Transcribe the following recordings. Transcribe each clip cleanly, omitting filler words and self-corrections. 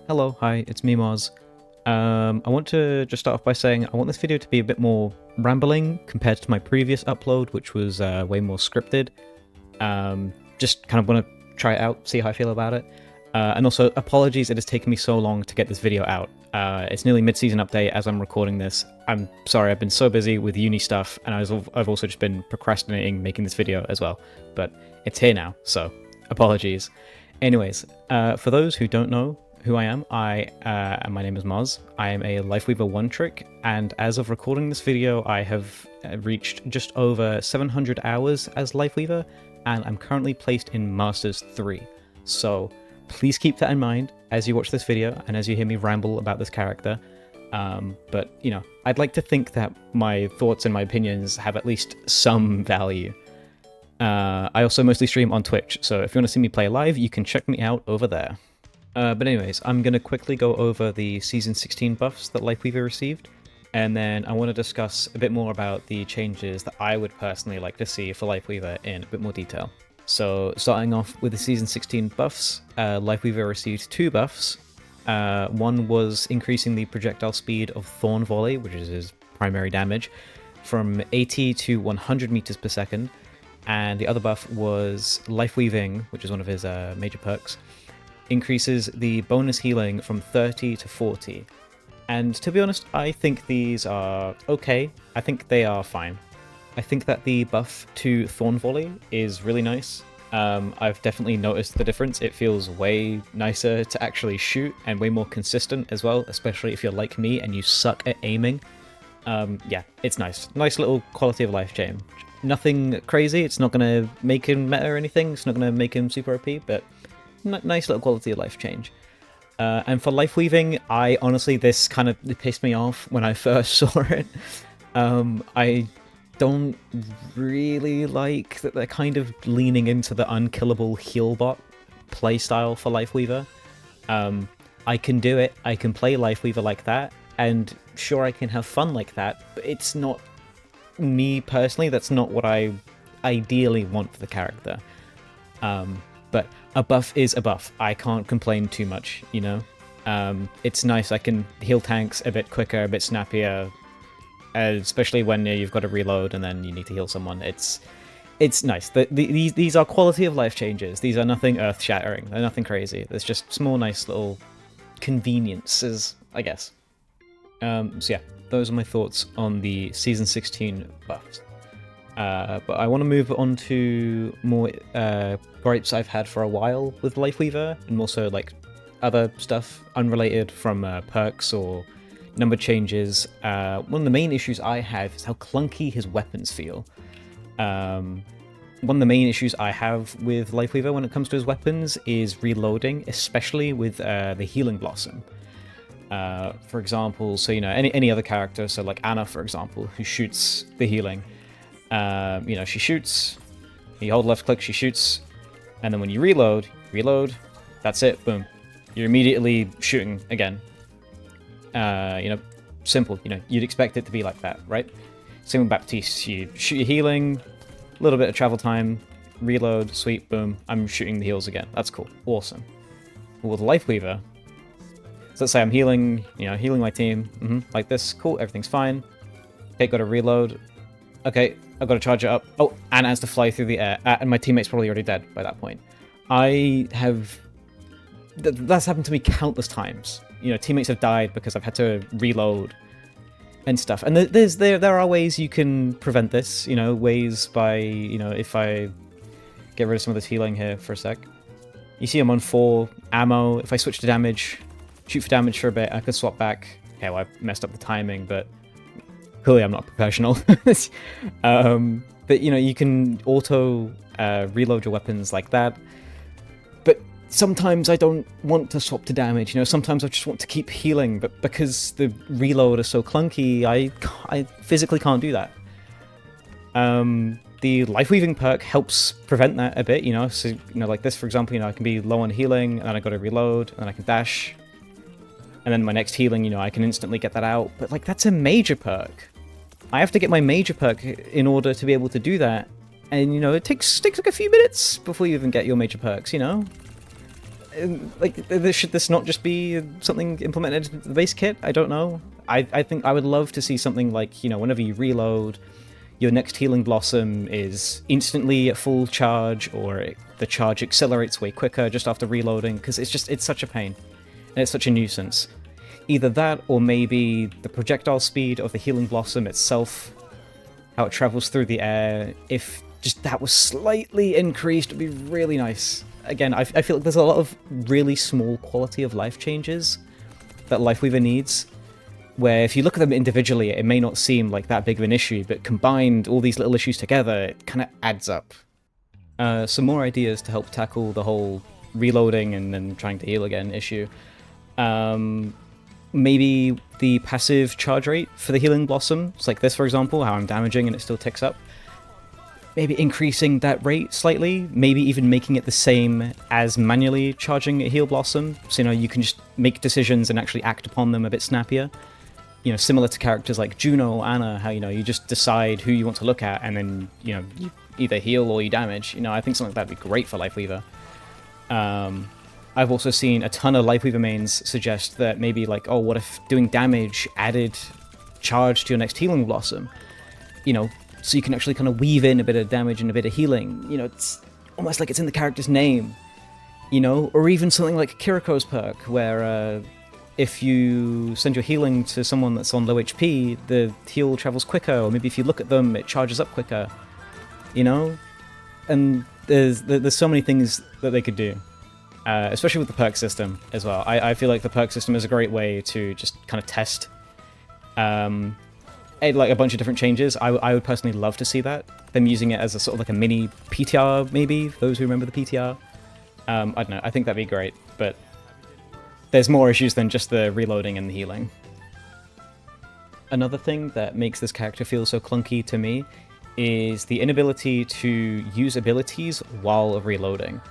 Hello, hi, it's me, Mars. I want to just start off by saying I want this video to be a bit more rambling compared to my previous upload, which was way more scripted. Just kind of want to try it out, see how I feel about it. And also, apologies, it has taken me so long to get this video out. It's nearly mid-season update as I'm recording this. I'm sorry, I've been so busy with uni stuff, and I've also just been procrastinating making this video as well. But it's here now, so apologies. Anyways, for those who don't know who I am, my name is Maz. I am a Lifeweaver one-trick, and as of recording this video, I have reached just over 700 hours as Lifeweaver, and I'm currently placed in Masters 3. So please keep that in mind as you watch this video and as you hear me ramble about this character. But, you know, I'd like to think that my thoughts and my opinions have at least some value. I also mostly stream on Twitch, so if you want to see me play live, you can check me out over there. But anyways, I'm going to quickly go over the Season 16 buffs that Lifeweaver received, and then I want to discuss a bit more about the changes that I would personally like to see for Lifeweaver in a bit more detail. So, starting off with the Season 16 buffs, Lifeweaver received 2 buffs. One was increasing the projectile speed of Thorn Volley, which is his primary damage, from 80 to 100 meters per second, and the other buff was Life Weaving, which is one of his major perks, increases the bonus healing from 30 to 40. And to be honest, I think these are okay. I think they are fine. I think that the buff to Thorn Volley is really nice. I've definitely noticed the difference. It feels way nicer to actually shoot and way more consistent as well, especially if you're like me and you suck at aiming. Yeah, it's nice. Nice little quality of life change. Nothing crazy. It's not going to make him meta or anything. It's not going to make him super OP, but nice little quality of life change. And for life weaving, this kind of pissed me off when I first saw it. I don't really like that they're kind of leaning into the unkillable heal bot playstyle for Lifeweaver. I can do it, I can play Lifeweaver like that, and sure I can have fun like that, but it's not me personally, that's not what I ideally want for the character. But a buff is a buff. I can't complain too much, you know? It's nice, I can heal tanks a bit quicker, a bit snappier, especially when you've got to reload and then you need to heal someone. It's nice. These are quality of life changes. These are nothing earth-shattering. They're nothing crazy. There's just small, nice little conveniences, I guess. So yeah, those are my thoughts on the Season 16 buffs. But I want to move on to more gripes I've had for a while with Lifeweaver, and also like other stuff unrelated from perks or number changes. One of the main issues I have is how clunky his weapons feel. One of the main issues I have with Lifeweaver when it comes to his weapons is reloading, especially with the Healing Blossom. For example, so you know, any other character, so like Anna, for example, who shoots the healing. You know, she shoots, you hold left click, she shoots, and then when you reload, that's it, boom. You're immediately shooting again. You know, simple, you know, you'd expect it to be like that, right? Same with Baptiste, you shoot your healing, a little bit of travel time, reload, sweet, boom, I'm shooting the heals again. That's cool, awesome. But with Lifeweaver, so let's say I'm healing, you know, healing my team, like this, cool, everything's fine. Okay, gotta reload. Okay, I've got to charge it up. Oh, and it has to fly through the air. And my teammate's probably already dead by that point. I have... That's happened to me countless times. You know, teammates have died because I've had to reload and stuff. And there are ways you can prevent this, you know, ways by, you know, if I get rid of some of this healing here for a sec. You see I'm on 4 ammo. If I switch to damage, shoot for damage for a bit, I can swap back. Okay, well, I messed up the timing, but... Clearly, I'm not a professional. But, you know, you can auto reload your weapons like that. But sometimes I don't want to swap to damage. You know, sometimes I just want to keep healing. But because the reload is so clunky, I physically can't do that. The Life Weaving perk helps prevent that a bit, you know. So, you know, like this, for example, you know, I can be low on healing, and then I got to reload, and then I can dash. And then my next healing, you know, I can instantly get that out. But, like, that's a major perk. I have to get my major perk in order to be able to do that. And, you know, it takes like a few minutes before you even get your major perks, you know? like, should this not just be something implemented into the base kit? I don't know. I think I would love to see something like, you know, whenever you reload, your next healing blossom is instantly at full charge, or the charge accelerates way quicker just after reloading, because it's such a pain, and it's such a nuisance. Either that, or maybe the projectile speed of the healing blossom itself, how it travels through the air, if just that was slightly increased, would be really nice. Again, I feel like there's a lot of really small quality of life changes that Lifeweaver needs, where if you look at them individually, it may not seem like that big of an issue, but combined, all these little issues together, it kind of adds up. Some more ideas to help tackle the whole reloading and then trying to heal again issue. Maybe the passive charge rate for the healing blossom, it's like this for example, how I'm damaging and it still ticks up. Maybe increasing that rate slightly, maybe even making it the same as manually charging a heal blossom, so you know you can just make decisions and actually act upon them a bit snappier. You know, similar to characters like Juno or Anna, how, you know, you just decide who you want to look at and then, you know, you either heal or you damage. You know, I think something like that would be great for Lifeweaver. I've also seen a ton of Lifeweaver mains suggest that maybe like, oh, what if doing damage added charge to your next healing blossom? You know, so you can actually kind of weave in a bit of damage and a bit of healing. You know, it's almost like it's in the character's name, you know? Or even something like Kiriko's perk, where if you send your healing to someone that's on low HP, the heal travels quicker, or maybe if you look at them, it charges up quicker, you know? And there's so many things that they could do, especially with the perk system as well. I feel like the perk system is a great way to just kind of test like a bunch of different changes. I would personally love to see that. Them using it as a sort of like a mini PTR, maybe, those who remember the PTR. I don't know, I think that'd be great, but there's more issues than just the reloading and the healing. Another thing that makes this character feel so clunky to me is the inability to use abilities while reloading.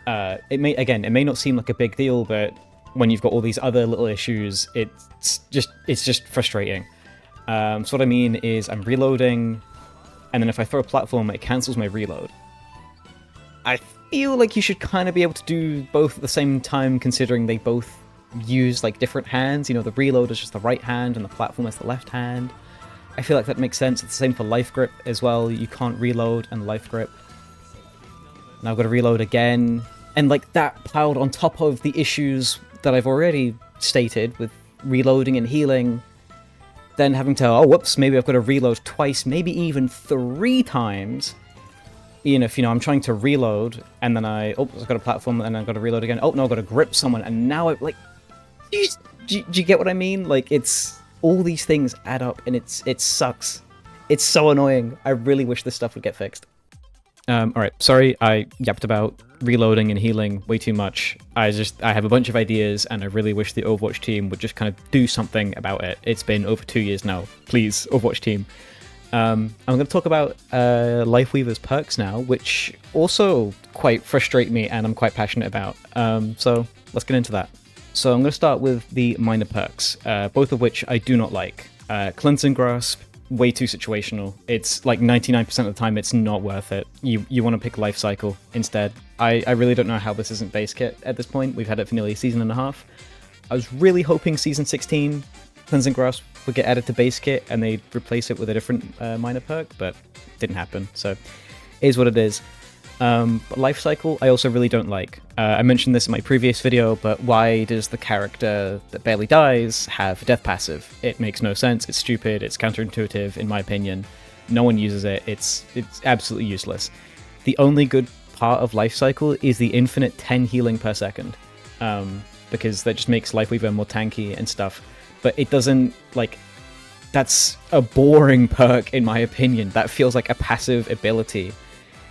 It may not seem like a big deal, but when you've got all these other little issues, it's just frustrating. So what I mean is I'm reloading, and then if I throw a platform, it cancels my reload. I feel like you should kind of be able to do both at the same time, considering they both use like different hands. You know, the reload is just the right hand and the platform is the left hand. I feel like that makes sense. It's the same for life grip as well. You can't reload and life grip. Now I've got to reload again. And like that piled on top of the issues that I've already stated with reloading and healing, then having to, oh whoops, maybe I've got to reload twice, maybe even 3 times. You know, if, you know, I'm trying to reload and then I've got a platform and I've got to reload again. Oh no, I've got to grip someone, and now I like, do you get what I mean? Like, it's all these things add up, and it sucks. It's so annoying. I really wish this stuff would get fixed. Alright, sorry I yapped about reloading and healing way too much. I have a bunch of ideas, and I really wish the Overwatch team would just kind of do something about it. It's been over 2 years now. Please, Overwatch team. I'm going to talk about Lifeweaver's perks now, which also quite frustrate me and I'm quite passionate about. So let's get into that. So I'm going to start with the minor perks, both of which I do not like. Cleansing Grasp, way too situational. It's like 99% of the time it's not worth it. You want to pick Life Cycle instead. I really don't know how this isn't base kit at this point. We've had it for nearly a season and a half. I was really hoping Season 16 Cleansing Grasp would get added to base kit and they'd replace it with a different minor perk, but didn't happen, so it is what it is. But Life Cycle I also really don't like. I mentioned this in my previous video, but why does the character that barely dies have a death passive? It makes no sense, it's stupid, it's counterintuitive in my opinion. No one uses it, it's absolutely useless. The only good part of Life Cycle is the infinite 10 healing per second, because that just makes Lifeweaver more tanky and stuff. But it doesn't, like, that's a boring perk in my opinion. That feels like a passive ability.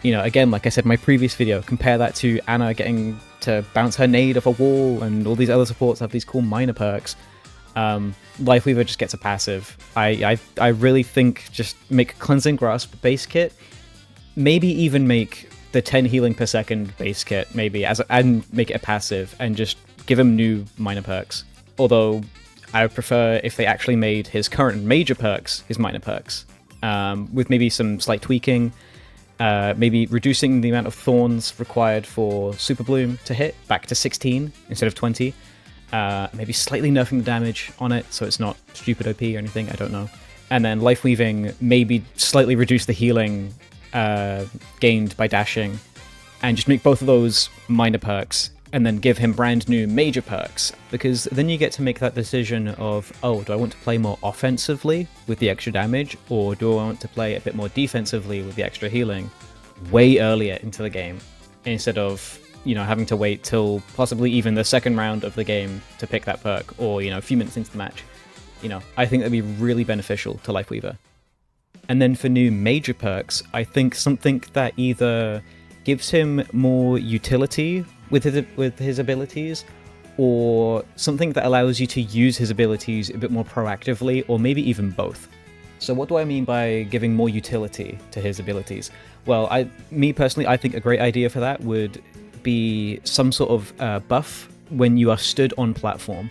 You know, again, like I said in my previous video, compare that to Anna getting to bounce her nade off a wall, and all these other supports have these cool minor perks. Lifeweaver just gets a passive. I really think just make Cleansing Grasp base kit, maybe even make the 10 healing per second base kit, maybe, and make it a passive, and just give him new minor perks. Although I would prefer if they actually made his current major perks his minor perks, with maybe some slight tweaking. Maybe reducing the amount of thorns required for Super Bloom to hit back to 16 instead of 20. Maybe slightly nerfing the damage on it so it's not stupid OP or anything, I don't know. And then Life Weaving, maybe slightly reduce the healing gained by dashing, and just make both of those minor perks, and then give him brand new major perks, because then you get to make that decision of, oh, do I want to play more offensively with the extra damage, or do I want to play a bit more defensively with the extra healing way earlier into the game, instead of, you know, having to wait till possibly even the second round of the game to pick that perk, or, you know, a few minutes into the match. You know, I think that'd be really beneficial to Lifeweaver. And then for new major perks, I think something that either gives him more utility with his abilities, or something that allows you to use his abilities a bit more proactively, or maybe even both. So what do I mean by giving more utility to his abilities? Well, me personally, I think a great idea for that would be some sort of buff when you are stood on platform.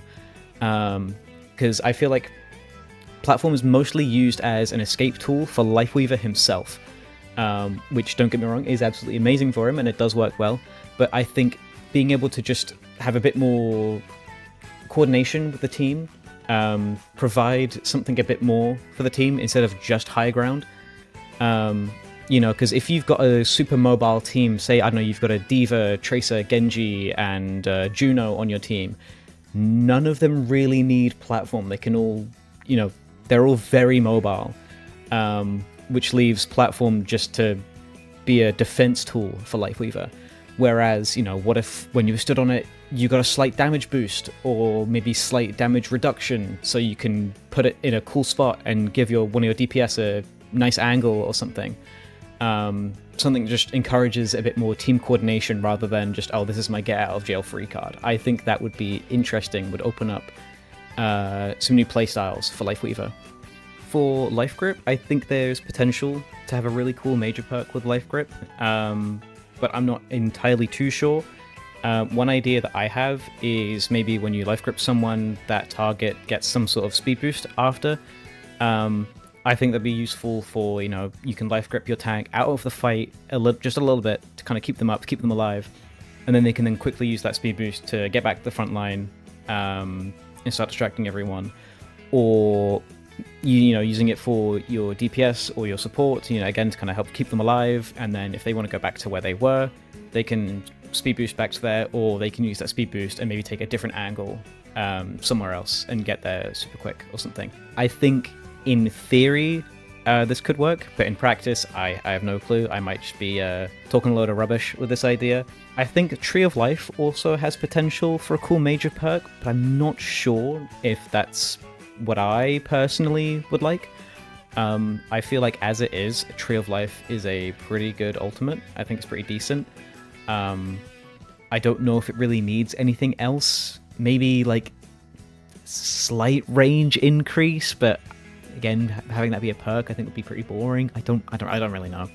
Because I feel like platform is mostly used as an escape tool for Lifeweaver himself, which, don't get me wrong, is absolutely amazing for him, and it does work well. But I think being able to just have a bit more coordination with the team, provide something a bit more for the team instead of just high ground. You know, because if you've got a super mobile team, say, I don't know, you've got a D.Va, Tracer, Genji, and Juno on your team, none of them really need platform. They can all, you know, they're all very mobile, which leaves platform just to be a defense tool for Lifeweaver. Whereas, you know, what if when you stood on it, you got a slight damage boost, or maybe slight damage reduction, so you can put it in a cool spot and give one of your DPS a nice angle or something. Something that just encourages a bit more team coordination rather than just, oh, this is my get out of jail free card. I think that would be interesting, would open up some new playstyles for Lifeweaver. For Life Grip, I think there's potential to have a really cool major perk with Life Grip, but I'm not entirely too sure. One idea that I have is maybe when you Life Grip someone, that target gets some sort of speed boost after. I think that'd be useful for, you know, you can Life Grip your tank out of the fight just a little bit to kind of keep them up, to keep them alive, and then they can then quickly use that speed boost to get back to the front line and start distracting everyone. Or, you know, using it for your DPS or your support, you know, again, to kind of help keep them alive, and then if they want to go back to where they were, they can speed boost back to there, or they can use that speed boost and maybe take a different angle somewhere else and get there super quick or something. I think in theory this could work, but in practice I have no clue. I might just be talking a load of rubbish with this idea. I think Tree of Life also has potential for a cool major perk, but I'm not sure if that's what I personally would like. I feel like as it is, Tree of Life is a pretty good ultimate. I think it's pretty decent. I don't know if it really needs anything else. Maybe like slight range increase, but again, having that be a perk I think would be pretty boring. I don't really know.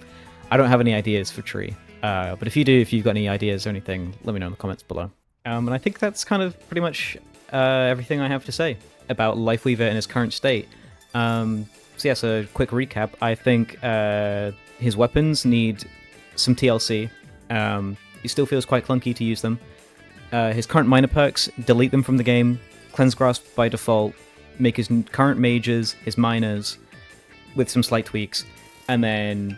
I don't have any ideas for Tree. But if you do, if you've got any ideas or anything, let me know in the comments below. And I think that's kind of pretty much everything I have to say about Lifeweaver in his current state. So yeah, so quick recap. I think his weapons need some TLC. He still feels quite clunky to use them. His current minor perks, delete them from the game. Cleanse Grasp by default. Make his current mages his minors with some slight tweaks. And then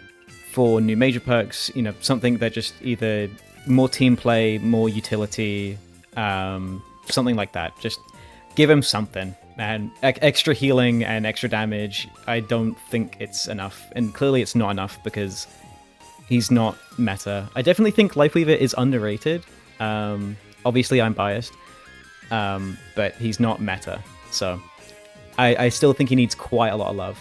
for new major perks, you know, something that just either more team play, more utility, something like that. Just give him something. And extra healing and extra damage, I don't think it's enough. And clearly it's not enough because he's not meta. I definitely think Lifeweaver is underrated. Obviously I'm biased, but he's not meta. So I still think he needs quite a lot of love.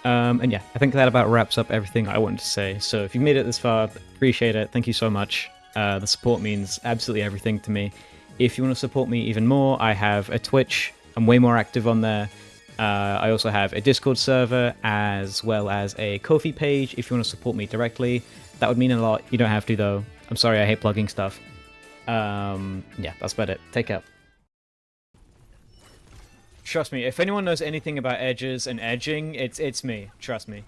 And yeah, I think that about wraps up everything I wanted to say. So if you've made it this far, appreciate it. Thank you so much. The support means absolutely everything to me. If you want to support me even more, I have a Twitch. I'm way more active on there. I also have a Discord server as well as a Ko-fi page if you want to support me directly. That would mean a lot. You don't have to though. I'm sorry, I hate plugging stuff. Yeah, that's about it. Take care. Trust me, if anyone knows anything about edges and edging, it's me. Trust me.